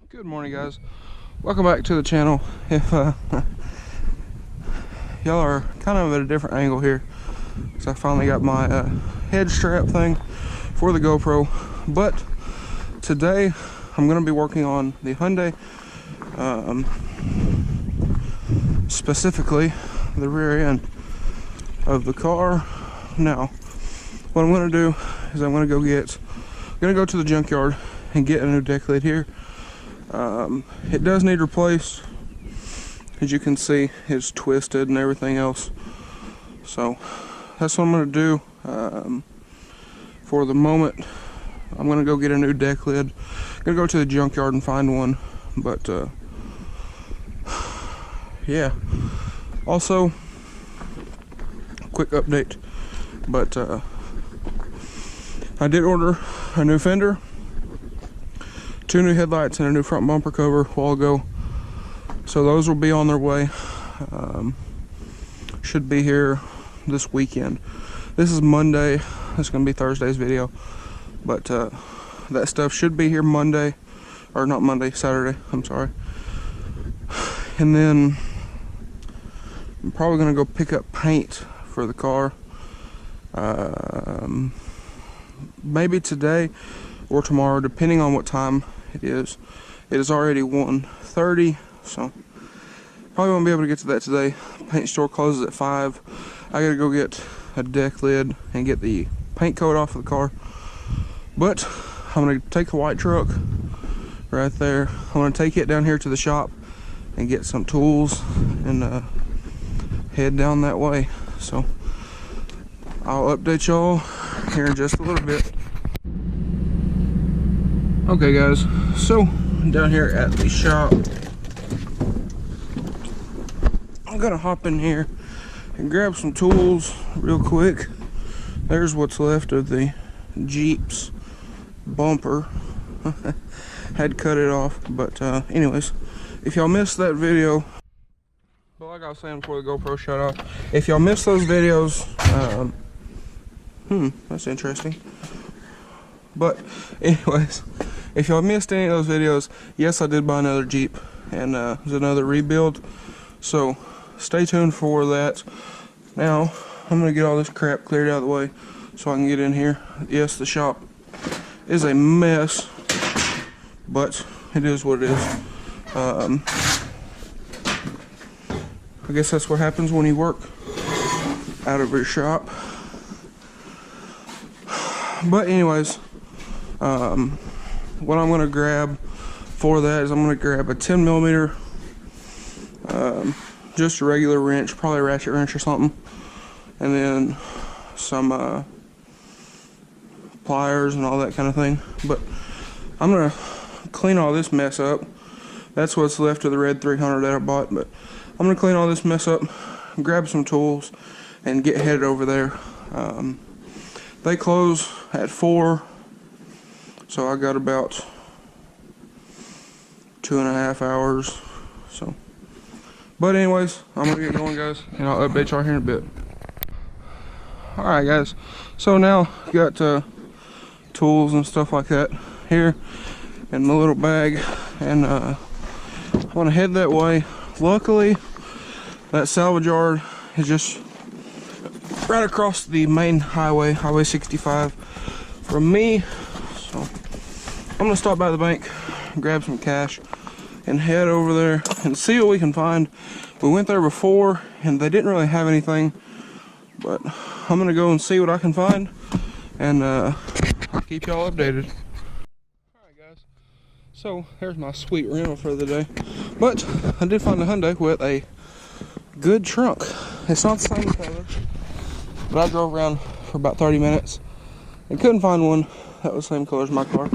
Good morning, guys. Welcome back to the channel. If y'all are kind of at a different angle here, because I finally got my head strap thing for the GoPro, but today I'm going to be working on the Hyundai, specifically the rear end of the car. Now, what I'm going to do is I'm going to go to the junkyard and get a new deck lid here. It does need replaced. As you can see, it's twisted and everything else. So that's what I'm going to do. For the moment, I'm going to go get a new deck lid. I'm going to go to the junkyard and find one. But yeah. Also, quick update. But I did order a new fender, 2 new headlights, and a new front bumper cover a while ago. So those will be on their way. Should be here this weekend. This is Monday. It's going to be Thursday's video. But that stuff should be here Monday. Or not Monday, Saturday. I'm sorry. And then I'm probably going to go pick up paint for the car. Maybe today or tomorrow, depending on what time it is. It is already 1:30, so probably won't be able to get to that today. Paint store closes at 5. I gotta go get a deck lid and get the paint coat off of the car. But I'm gonna take the white truck right there. I'm gonna take it down here to the shop and get some tools and head down that way. So I'll update y'all here in just a little bit. Okay, guys, so down here at the shop, I'm gonna hop in here and grab some tools real quick. There's what's left of the Jeep's bumper. Had cut it off, but anyways, if y'all missed that video, but like I was saying before the GoPro shut off, if y'all missed those videos, that's interesting. But anyways, if y'all missed any of those videos, yes, I did buy another Jeep, and it's another rebuild. So stay tuned for that. Now I'm gonna get all this crap cleared out of the way so I can get in here. Yes, the shop is a mess, but it is what it is. I guess that's what happens when you work out of your shop. But anyways, what I'm going to grab for that is I'm going to grab a 10mm, just a regular wrench, probably a ratchet wrench or something, and then some pliers and all that kind of thing. But I'm going to clean all this mess up. That's what's left of the red 300 that I bought, but I'm going to clean all this mess up, grab some tools, and get headed over there. They close at 4. So I got about 2.5 hours. So, but anyways, I'm gonna get going, guys, and I'll update y'all here in a bit. All right, guys. So now got tools and stuff like that here in my little bag, and I want to head that way. Luckily, that salvage yard is just right across the main highway, Highway 65, from me. So I'm gonna stop by the bank, grab some cash, and head over there and see what we can find. We went there before and they didn't really have anything, but I'm gonna go and see what I can find, and I'll keep y'all updated. Alright, guys, so here's my sweet rental for the day. But I did find a Hyundai with a good trunk. It's not the same color, but I drove around for about 30 minutes and couldn't find one that was the same color as my car.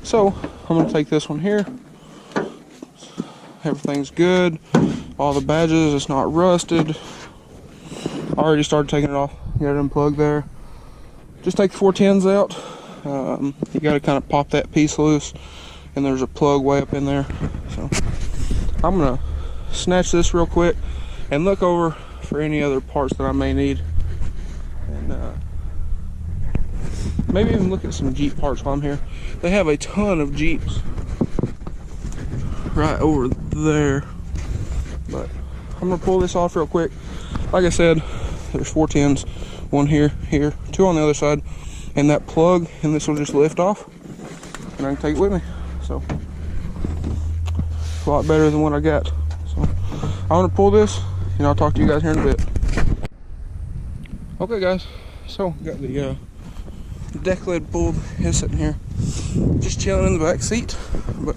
So I'm gonna take this one here. Everything's good. All the badges, it's not rusted. I already started taking it off. Got it unplugged there. Just take the 410s out. You gotta kind of pop that piece loose, and there's a plug way up in there. So I'm gonna snatch this real quick and look over for any other parts that I may need, and maybe even look at some Jeep parts while I'm here. They have a ton of Jeeps right over there. But I'm gonna pull this off real quick. Like I said, there's 4 tins, one here, 2 on the other side, and that plug, and this will just lift off, and I can take it with me. So a lot better than what I got. So I'm gonna pull this, and I'll talk to you guys here in a bit. Okay, guys. So got the deck lid pulled. It's sitting here, just chilling in the back seat. But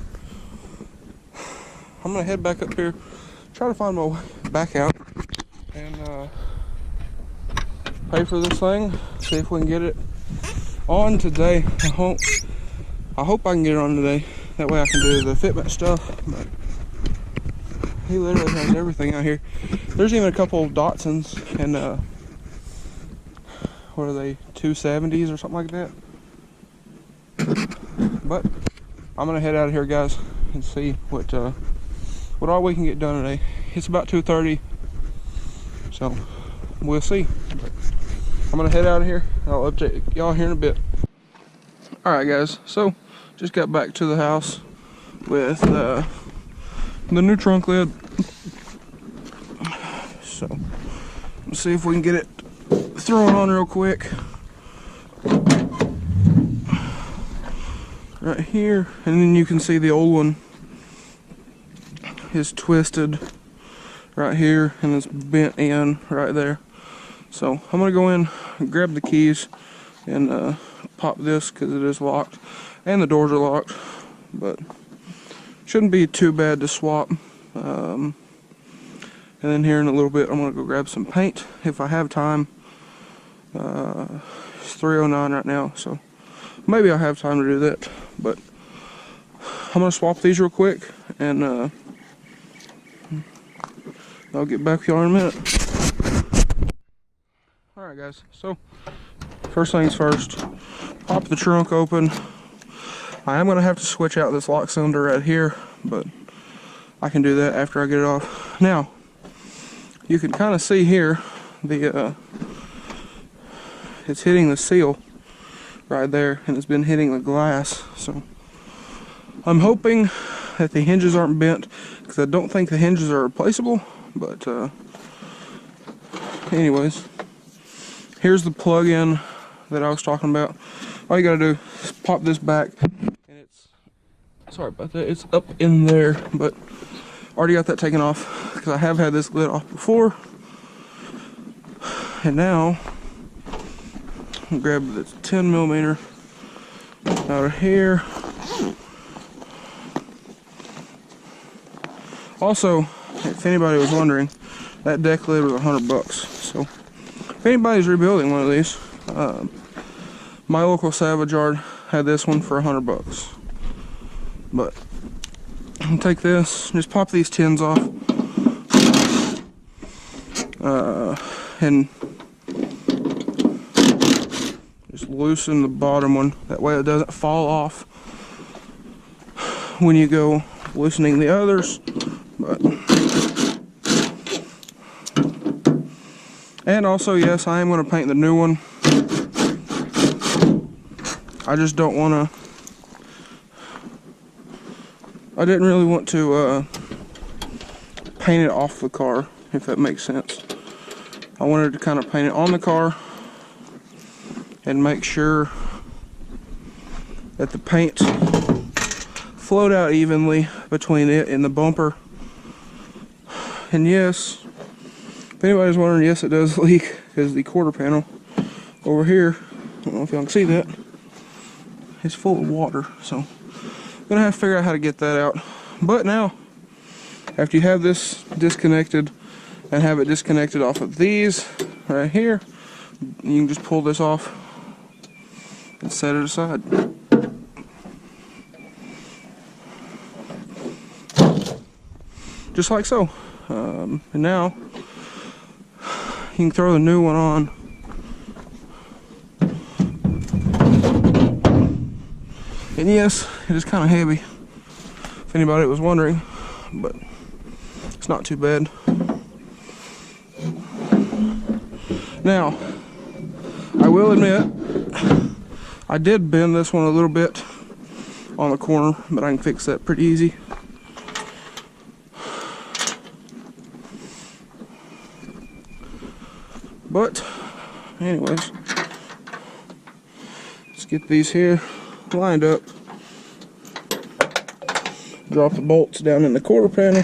I'm gonna head back up here, try to find my way back out, and pay for this thing. See if we can get it on today. I hope I can get it on today. That way I can do the fitment stuff. But he literally has everything out here. There's even a couple of Datsuns and what are they, 270s or something like that. But I'm gonna head out of here, guys, and see what all we can get done today. It's about 2:30, so we'll see. But I'm gonna head out of here, and I'll update y'all here in a bit. All right, guys. So just got back to the house with the new trunk lid. So let's see if we can get it thrown on real quick. Right here, and then you can see the old one is twisted right here and it's bent in right there. So I'm gonna go in, grab the keys, and pop this because it is locked and the doors are locked, but shouldn't be too bad to swap. And then here in a little bit I'm gonna go grab some paint if I have time. It's 3:09 right now, so maybe I'll have time to do that. But I'm gonna swap these real quick, and I'll get back with y'all in a minute. Alright, guys, so first things first, pop the trunk open. I am gonna have to switch out this lock cylinder right here, but I can do that after I get it off. Now you can kind of see here the it's hitting the seal right there, and it's been hitting the glass. So I'm hoping that the hinges aren't bent, because I don't think the hinges are replaceable. But anyways, here's the plug-in that I was talking about. All you gotta do is pop this back, and it's, sorry about that, it's up in there, but already got that taken off because I have had this lid off before. And now I'll grab this 10mm out of here. Also, if anybody was wondering, that deck lid was $100. So if anybody's rebuilding one of these, my local Savage Yard had this one for $100. But I'll take this, just pop these tins off, and just loosen the bottom one. That way it doesn't fall off when you go loosening the others. But and also, yes, I am going to paint the new one. I just don't want to, I didn't really want to paint it off the car, if that makes sense. I wanted to kind of paint it on the car and make sure that the paint flowed out evenly between it and the bumper. And yes, if anybody's wondering, yes, it does leak, because the quarter panel over here, I don't know if y'all can see that, it's full of water. So I'm gonna have to figure out how to get that out. But now, after you have this disconnected and have it disconnected off of these right here, you can just pull this off and set it aside. Just like so. And now you can throw the new one on. And yes, it is kind of heavy, if anybody was wondering, but it's not too bad. Now, I will admit, I did bend this one a little bit on the corner, but I can fix that pretty easy. But anyways, let's get these here lined up. Drop the bolts down in the quarter panel.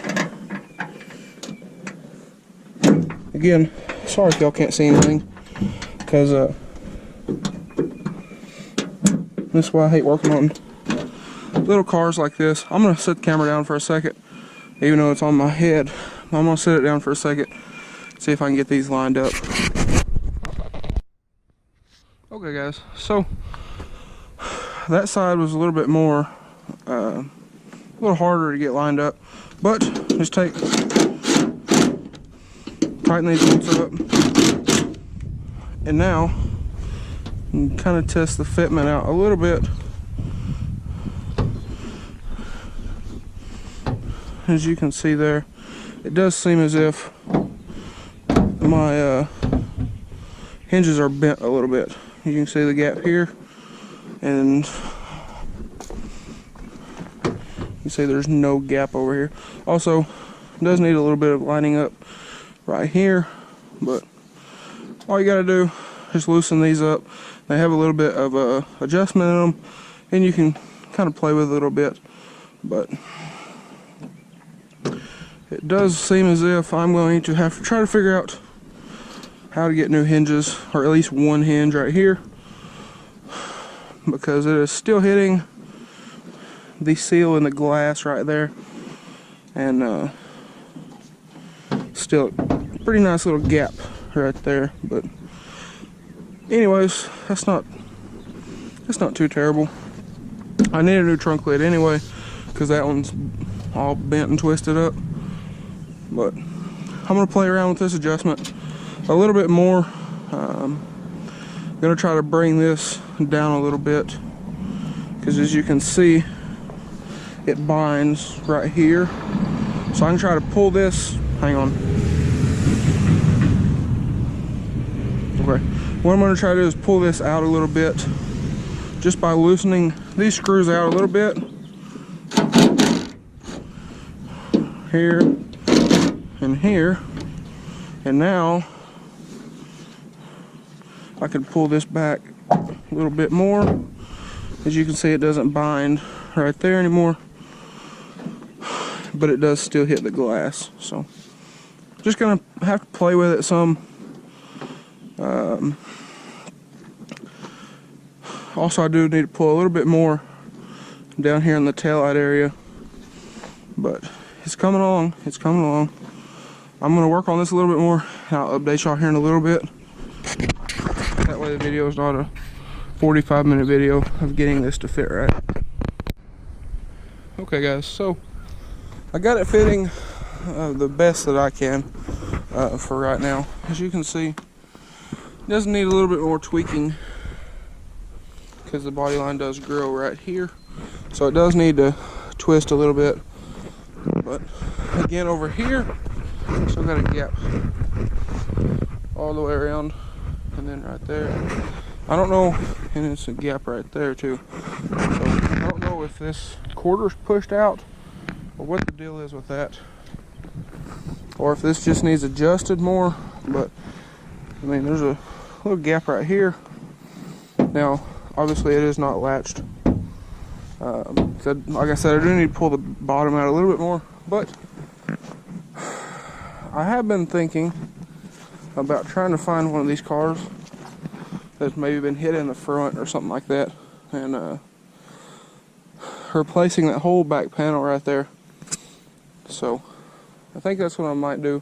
Again, sorry if y'all can't see anything, because this is why I hate working on little cars like this. I'm gonna set the camera down for a second, even though it's on my head. I'm gonna set it down for a second, see if I can get these lined up. Okay guys, so that side was a little bit more, a little harder to get lined up, but just tighten these bolts up, and now you can kind of test the fitment out a little bit. As you can see there, it does seem as if my hinges are bent a little bit. You can see the gap here, and you see there's no gap over here. Also, it does need a little bit of lining up right here, but all you gotta do is loosen these up. They have a little bit of a adjustment in them, and you can kind of play with it a little bit, but it does seem as if I'm going to have to try to figure out how to get new hinges, or at least one hinge right here, because it is still hitting the seal in the glass right there, and still a pretty nice little gap right there. But anyways, that's not too terrible. I need a new trunk lid anyway, because that one's all bent and twisted up. But I'm gonna play around with this adjustment a little bit more. Gonna try to bring this down a little bit, because as you can see, it binds right here. So I can try to pull this. Hang on. Okay. What I'm gonna try to do is pull this out a little bit, just by loosening these screws out a little bit. Here and here. And now I can pull this back a little bit more. As you can see, it doesn't bind right there anymore, but it does still hit the glass. So just gonna have to play with it some. Also, I do need to pull a little bit more down here in the taillight area, but it's coming along. It's coming along. I'm gonna work on this a little bit more, and I'll update y'all here in a little bit. That way the video is not a 45-minute video of getting this to fit right. Okay guys, so I got it fitting the best that I can for right now. As you can see, it does need a little bit more tweaking, because the body line does grow right here, so it does need to twist a little bit. But again, over here, still got a gap all the way around, and then right there, I don't know, and it's a gap right there too. So I don't know if this quarter's pushed out or what the deal is with that, or if this just needs adjusted more. But I mean, there's a little gap right here. Now obviously it is not latched. Like I said, I do need to pull the bottom out a little bit more, but I have been thinking about trying to find one of these cars that's maybe been hit in the front or something like that, and replacing that whole back panel right there. So I think that's what I might do.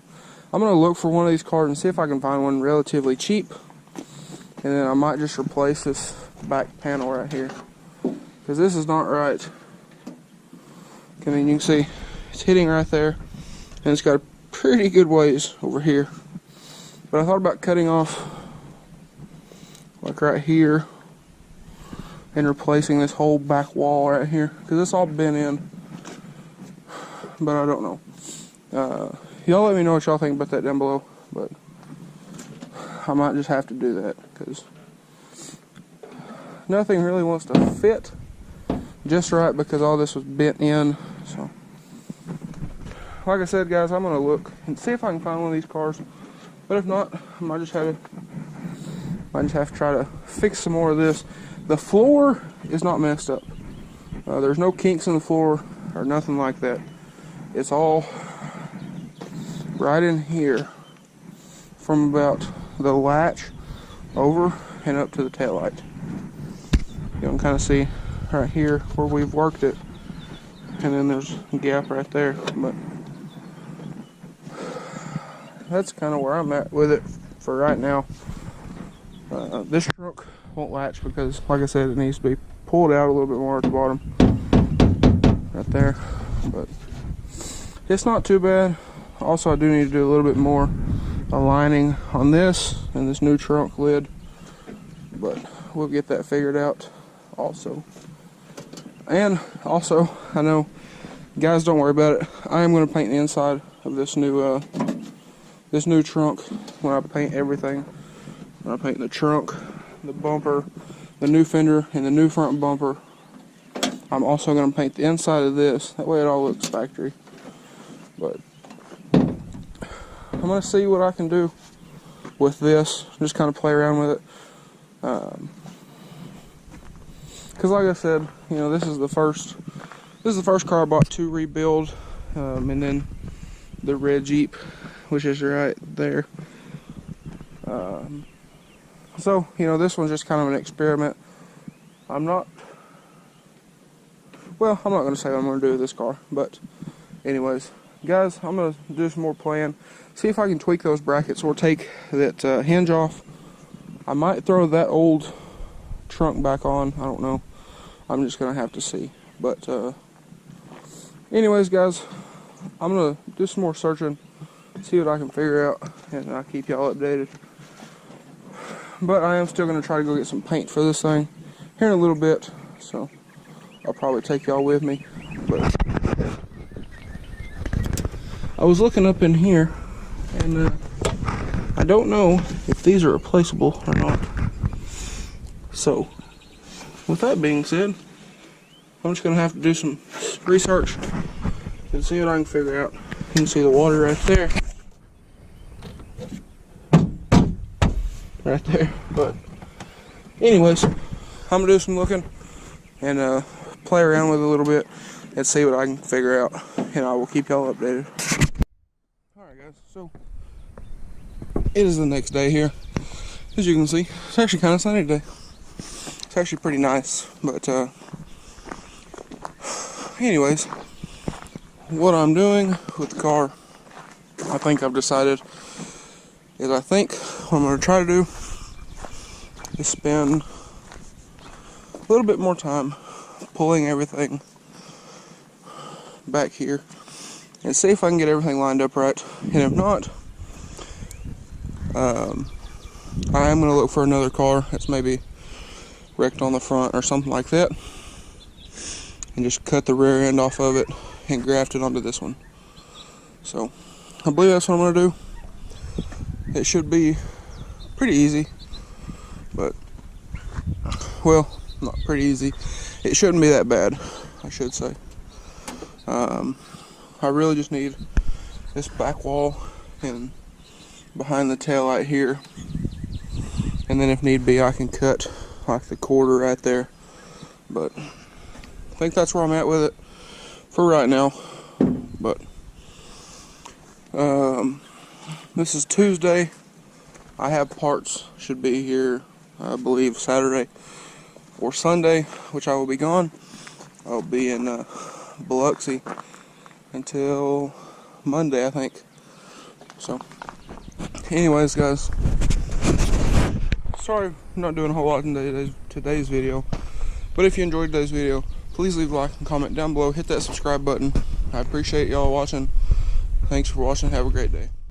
I'm gonna look for one of these cars and see if I can find one relatively cheap, and then I might just replace this back panel right here, because this is not right. I mean, you can see it's hitting right there, and it's got a pretty good ways over here. But I thought about cutting off like right here and replacing this whole back wall right here, because it's all bent in. But I don't know. Y'all let me know what y'all think about that down below, but I might just have to do that, because nothing really wants to fit just right, because all this was bent in. So like I said guys, I'm gonna look and see if I can find one of these cars, but if not, I might just have to I just have to try to fix some more of this. The floor is not messed up. There's no kinks in the floor or nothing like that. It's all right in here from about the latch over and up to the taillight. You can kind of see right here where we've worked it, and then there's a gap right there, but that's kind of where I'm at with it for right now. This trunk won't latch because, like I said, it needs to be pulled out a little bit more at the bottom right there, but it's not too bad. Also, I do need to do a little bit more aligning on this and this new trunk lid, but we'll get that figured out also. And also, I know, guys, don't worry about it, I am going to paint the inside of this new trunk when I paint everything. When I paint the trunk, the bumper, the new fender, and the new front bumper, I'm also going to paint the inside of this. That way it all looks factory. But I'm going to see what I can do with this. Just kind of play around with it. Because like I said, you know, this is the first car I bought to rebuild. And then the red Jeep, which is right there. So, you know, this one's just kind of an experiment. I'm not going to say what I'm going to do with this car, but anyways, guys, I'm going to do some more playing, see if I can tweak those brackets or take that hinge off. I might throw that old trunk back on, I don't know. I'm just going to have to see. But anyways, guys, I'm going to do some more searching, see what I can figure out, and I'll keep y'all updated. But I am still going to try to go get some paint for this thing here in a little bit, so I'll probably take y'all with me. But I was looking up in here, and I don't know if these are replaceable or not. So, with that being said, I'm just going to have to do some research and see what I can figure out. You can see the water right there. Right there. But anyways, I'm going to do some looking and play around with it a little bit and see what I can figure out. And I will keep y'all updated. Alright guys, so it is the next day here. As you can see, it's actually kind of sunny today. It's actually pretty nice. But anyways, what I'm doing with the car, I think I've decided, is I think what I'm going to try to do is spend a little bit more time pulling everything back here and see if I can get everything lined up right. And if not, I am going to look for another car that's maybe wrecked on the front or something like that, and just cut the rear end off of it and graft it onto this one. So I believe that's what I'm going to do. It should be pretty easy, but, well, not pretty easy. It shouldn't be that bad, I should say. I really just need this back wall and behind the taillight here, and then if need be I can cut like the quarter right there. But I think that's where I'm at with it for right now. But this is Tuesday. I have parts, should be here, I believe, Saturday or Sunday, which I will be gone. I'll be in Biloxi until Monday, I think. So, anyways, guys, sorry I'm not doing a whole lot in today's video, but if you enjoyed today's video, please leave a like and comment down below. Hit that subscribe button. I appreciate y'all watching. Thanks for watching. Have a great day.